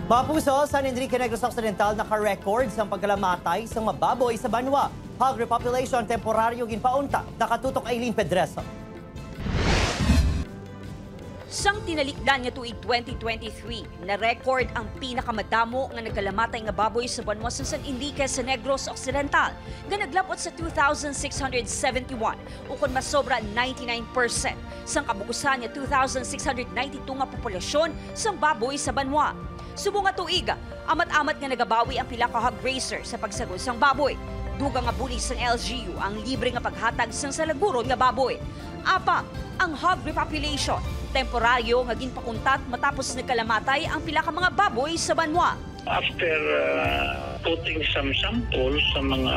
Mga puso, San Enrique Negros Occidental naka-record sa pagkalamatay sa mga baboy sa banwa. Hog repopulation temporaryo ginpaunta. Nakatutok Aileen Pedreso. Sang tinalikdan nga tuig 2023, na-record ang pinakamadamo nga nagkalamatay nga baboy sa banwa sa San Enrique sa Negros Occidental, nga naglapot sa 2,671 ukon masobra 99% sang kabukusan nga 2,692 nga populasyon sang baboy sa banwa. Subong nga tuig, amat-amat nga nagabawi ang pila ka hog raiser sa pagsagol sang baboy. Duga nga bulis sang LGU ang libre nga paghatag sang salaguron nga baboy. Apa, ang hog repopulation temporaryo nga ginpakuntat matapos nagkalamatay ang pila ka mga baboy sa banwa. After putting some samples sa mga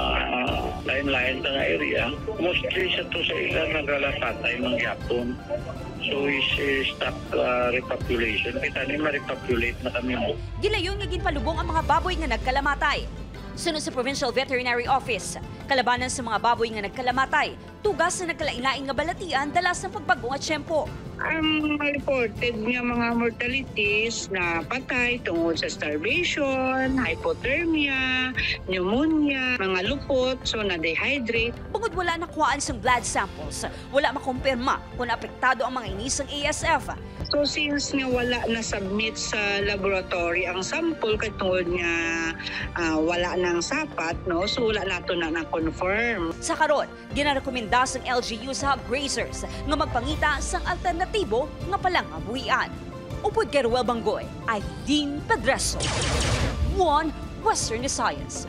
lain-lain nga area, mostly sa to sa ilang naglalapatay ng yapon. So we stop repopulation. Kita ni ma-repopulate na kami mo. Gilayon nga ginpalubong ang mga baboy nga nagkalamatay. Sunod sa Provincial Veterinary Office, kalabanan sa mga baboy nga nagkalamatay, tugas na nagkalain-lain nga balatian dalas ng pagbago nga tiyempo. Ang reported nga mga mortalities na patay tungod sa starvation, hypothermia, pneumonia, mga lupot, so na-dehydrate. Bungod wala nakuhaan sang blood samples, wala makumpirma kung apektado ang mga inisang ASF. So since nga wala na submit sa laboratory ang sample katungod nga wala nang sapat, no? So wala nato na na-confirm. Sa karon, ginarekomenda sang LGU sa hog raisers nga magpangita sang alternatibo nga palang mabuhian. Upod kay Ruel Banggoy, Aileen Pedreso, One Western Science.